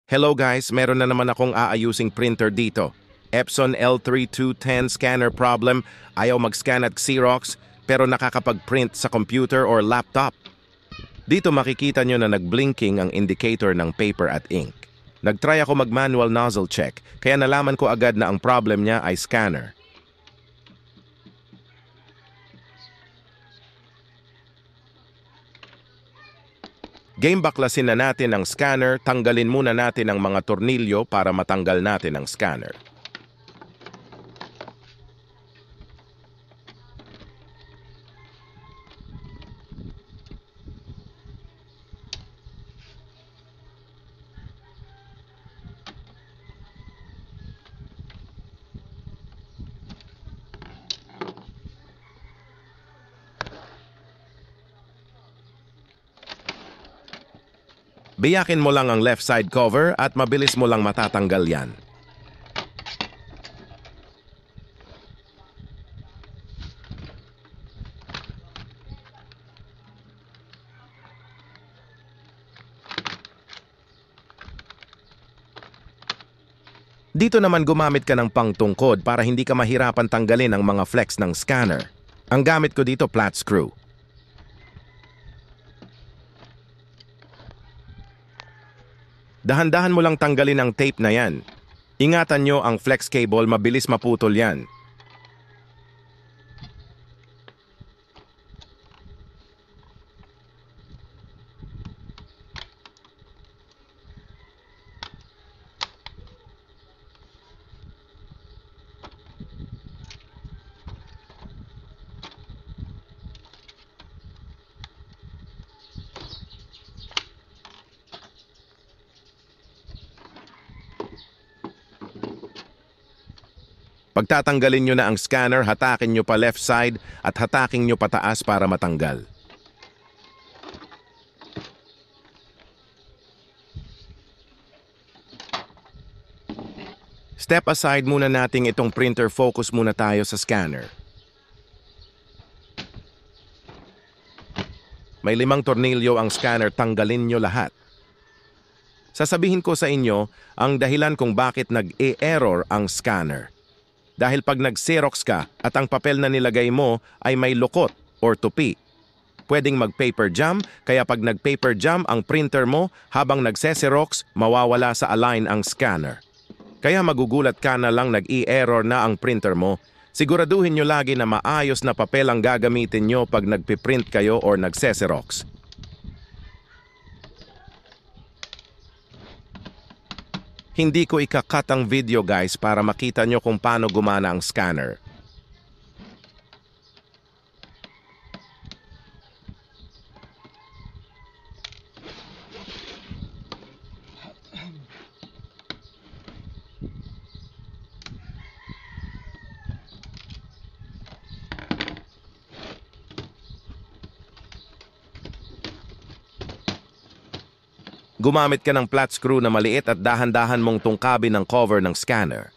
Hello guys, meron na naman akong aayusing printer dito. Epson L3210 scanner problem, ayaw mag-scan at Xerox, pero nakakapag-print sa computer or laptop. Dito makikita nyo na nag-blinking ang indicator ng paper at ink. Nag-try ako mag-manual nozzle check, kaya nalaman ko agad na ang problem niya ay scanner. Game baklasin na natin ang scanner, tanggalin muna natin ang mga tornilyo para matanggal natin ang scanner. Biyakin mo lang ang left side cover at mabilis mo lang matatanggal yan. Dito naman gumamit ka ng pangtungkod para hindi ka mahirapan tanggalin ang mga flex ng scanner. Ang gamit ko dito flat screw. Dahan-dahan mo lang tanggalin ang tape na yan. Ingatan nyo ang flex cable, mabilis maputol yan. Pagtatanggalin nyo na ang scanner, hatakin nyo pa left side at hatakin nyo pataas para matanggal. Step aside muna natin itong printer, focus muna tayo sa scanner. May 5 tornilyo ang scanner, tanggalin nyo lahat. Sasabihin ko sa inyo ang dahilan kung bakit nag-e-error ang scanner. Dahil pag nag-Xerox ka at ang papel na nilagay mo ay may lukot or tupi. Pwedeng mag-paper jam, kaya pag nag-paper jam ang printer mo, habang nagse-Xerox, mawawala sa align ang scanner. Kaya magugulat ka na lang nag-e-error na ang printer mo. Siguraduhin nyo lagi na maayos na papel ang gagamitin nyo pag nagpiprint kayo or nagse-Xerox. Hindi ko ikakat ang video guys para makita nyo kung paano gumana ang scanner. Gumamit ka ng flat screw na maliit at dahan-dahan mong tungkabin ang cover ng scanner.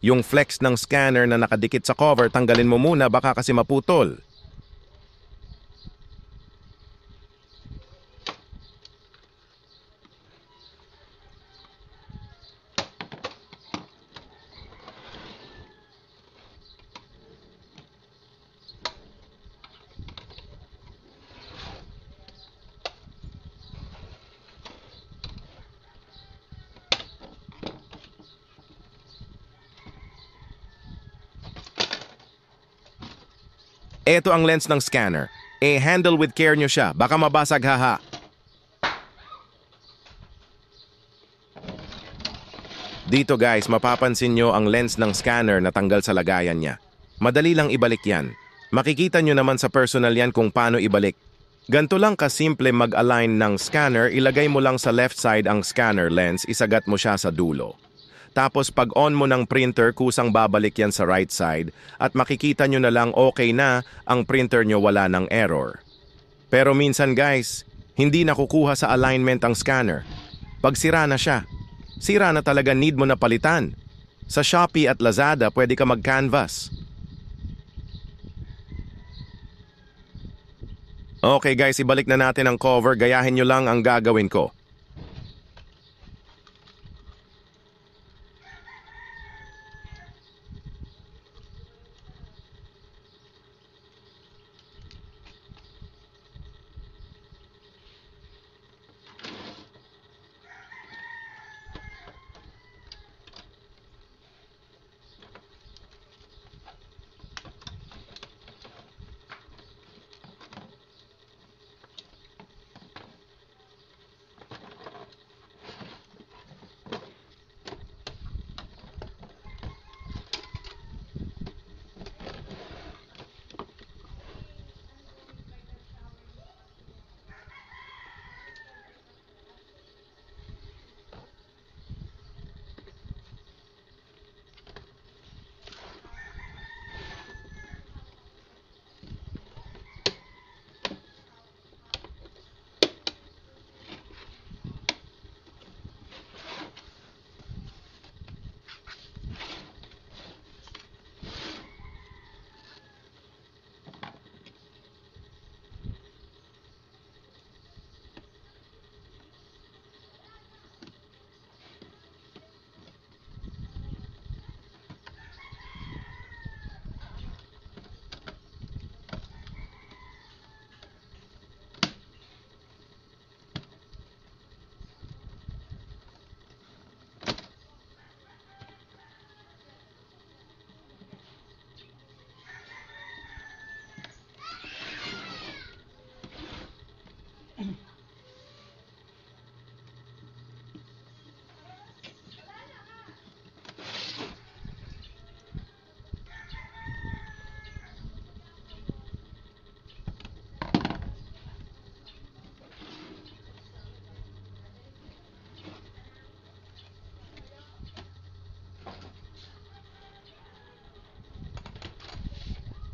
Yung flex ng scanner na nakadikit sa cover, tanggalin mo muna baka kasi maputol. Ito ang lens ng scanner. Handle with care nyo siya. Baka mabasag haha. Dito guys, mapapansin nyo ang lens ng scanner na tanggal sa lagayan niya. Madali lang ibalik yan. Makikita nyo naman sa personal yan kung paano ibalik. Ganto lang kasimple mag-align ng scanner, ilagay mo lang sa left side ang scanner lens, isagat mo siya sa dulo. Tapos pag on mo ng printer, kusang babalik yan sa right side at makikita nyo na lang okay na ang printer nyo, wala ng error. Pero minsan guys, hindi nakukuha sa alignment ang scanner. Pag sira na siya, sira na talaga, need mo na palitan. Sa Shopee at Lazada, pwede ka mag-canvas. Okay guys, ibalik na natin ang cover, gayahin nyo lang ang gagawin ko.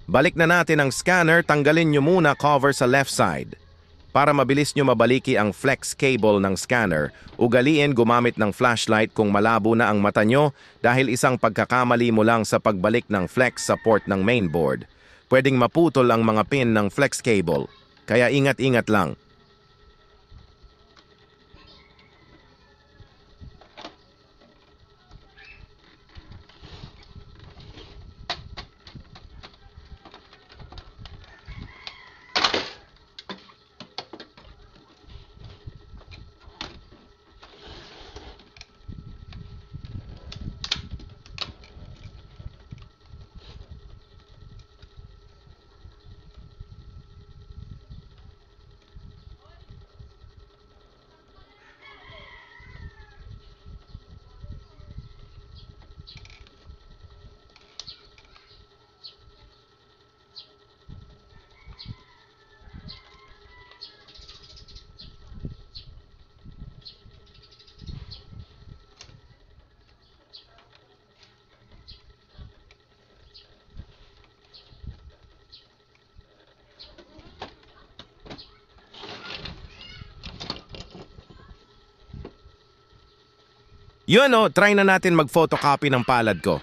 Balik na natin ang scanner, tanggalin nyo muna cover sa left side. Para mabilis nyo mabaliki ang flex cable ng scanner, ugaliin gumamit ng flashlight kung malabo na ang mata nyo dahil isang pagkakamali mo lang sa pagbalik ng flex sa port ng mainboard. Pwedeng maputol ang mga pin ng flex cable, kaya ingat-ingat lang. Yun o, try na natin mag-photocopy ng palad ko.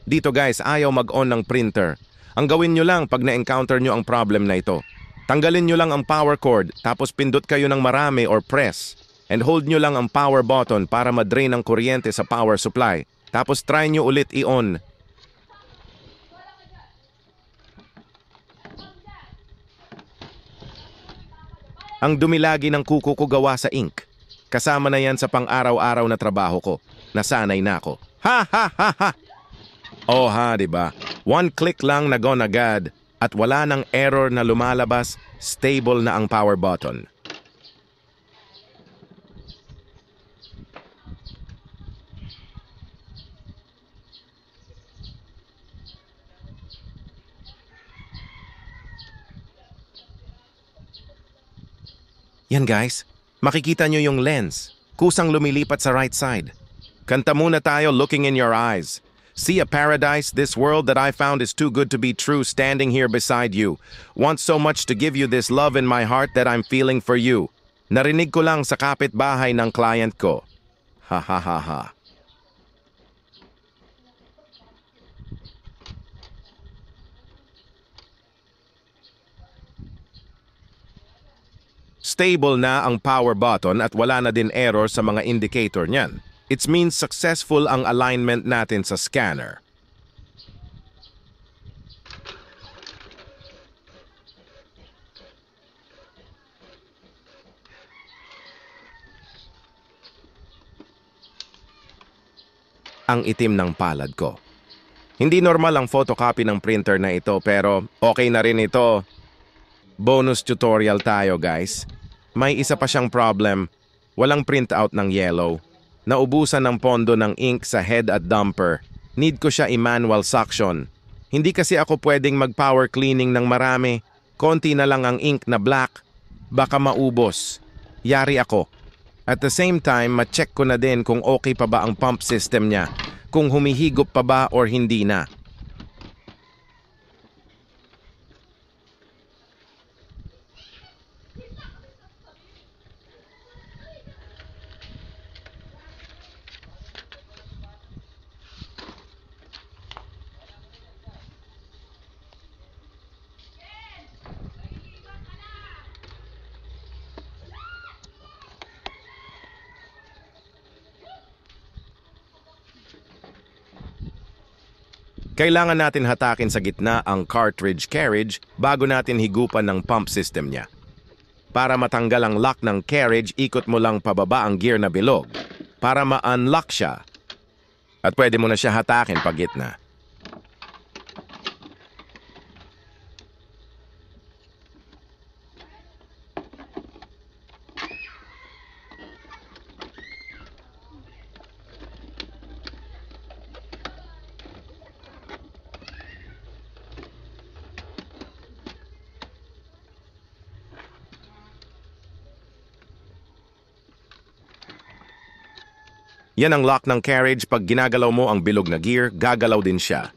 Dito guys, ayaw mag-on ng printer. Ang gawin nyo lang pag na-encounter nyo ang problem na ito. Tanggalin nyo lang ang power cord, tapos pindot kayo ng marami or press. And hold nyo lang ang power button para ma-drain ang kuryente sa power supply. Tapos try nyo ulit i-on. Ang dumi lagi ng kuko ko gawa sa ink. Kasama na yan sa pang-araw-araw na trabaho ko. Nasanay na ako. Ha ha ha ha! Oh ha, diba? One click lang na gone agad at wala nang error na lumalabas, stable na ang power button. Yan guys, makikita nyo yung lens. Kusang lumilipat sa right side. Kanta muna tayo looking in your eyes. See a paradise, this world that I found is too good to be true standing here beside you. Want so much to give you this love in my heart that I'm feeling for you. Narinig ko lang sa kapitbahay ng client ko. Ha ha ha ha. Stable na ang power button at wala na din error sa mga indicator niyan. It means successful ang alignment natin sa scanner. Ang itim ng palad ko. Hindi normal ang photocopy ng printer na ito pero okay na rin ito. Bonus tutorial tayo guys. May isa pa siyang problem. Walang printout ng yellow. Naubusan ng pondo ng ink sa head at dumper. Need ko siya i-manual suction. Hindi kasi ako pwedeng mag-power cleaning ng marami. Konti na lang ang ink na black. Baka maubos. Yari ako. At the same time, ma-check ko na din kung okay pa ba ang pump system niya. Kung humihigop pa ba or hindi na. Kailangan natin hatakin sa gitna ang cartridge carriage bago natin higupan ng pump system niya. Para matanggal ang lock ng carriage, ikot mo lang pababa ang gear na bilog para ma-unlock siya. At pwede mo na siya hatakin pag gitna. Yan ang lock ng carriage. Pag ginagalaw mo ang bilog na gear, gagalaw din siya.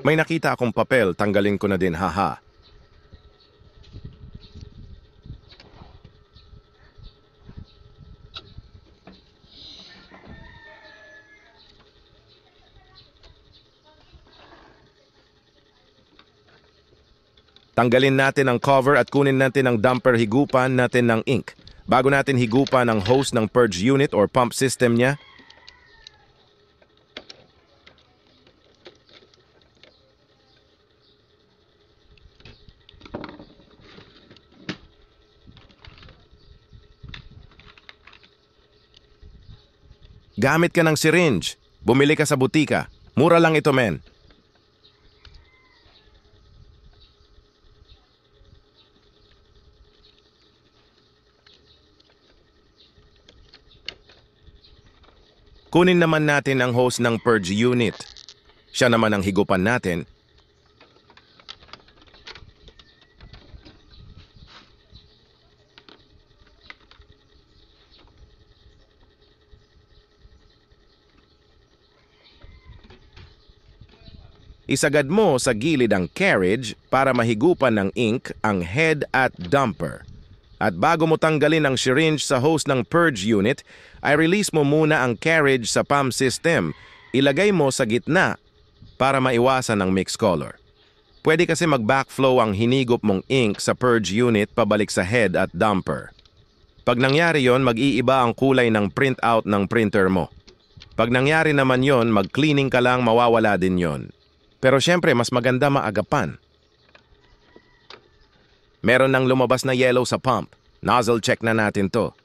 May nakita akong papel, tanggalin ko na din, haha. Tanggalin natin ang cover at kunin natin ang dumper, higupan natin ng ink. Bago natin higupan ang hose ng purge unit or pump system niya, gamit ka ng syringe. Bumili ka sa butika. Mura lang ito, men. Kunin naman natin ang hose ng purge unit. Siya naman ang higupan natin. Isagad mo sa gilid ang carriage para mahigupan ng ink ang head at dumper. At bago mo tanggalin ang syringe sa hose ng purge unit, ay release mo muna ang carriage sa pump system. Ilagay mo sa gitna para maiwasan ang mixed color. Pwede kasi mag-backflow ang hinigop mong ink sa purge unit pabalik sa head at dumper. Pag nangyari yon, mag-iiba ang kulay ng printout ng printer mo. Pag nangyari naman yon, mag-cleaning ka lang, mawawala din yon. Pero syempre, mas maganda maagapan. Meron nang lumabas na yellow sa pump. Nozzle check na natin to.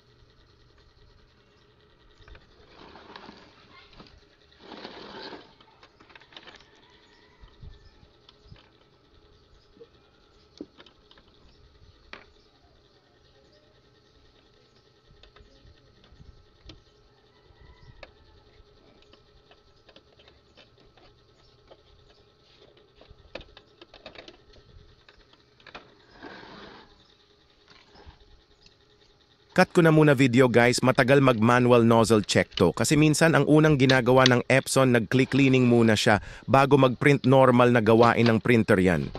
Cut ko na muna video guys, matagal mag-manual nozzle check to. Kasi minsan ang unang ginagawa ng Epson, nag-click cleaning muna siya bago mag-print. Normal na gawain ng printer yan.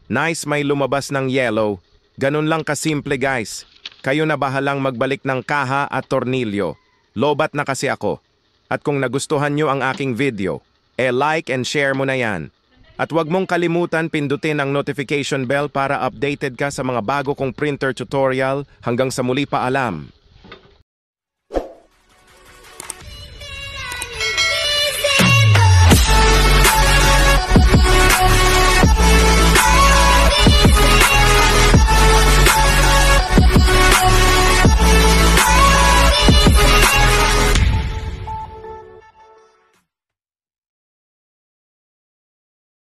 Nice, may lumabas ng yellow. Ganun lang kasimple guys. Kayo na bahalang magbalik ng kaha at tornilyo. Lobat na kasi ako. At kung nagustuhan nyo ang aking video, like and share mo na yan. At huwag mong kalimutan pindutin ang notification bell para updated ka sa mga bago kong printer tutorial. Hanggang sa muli, paalam.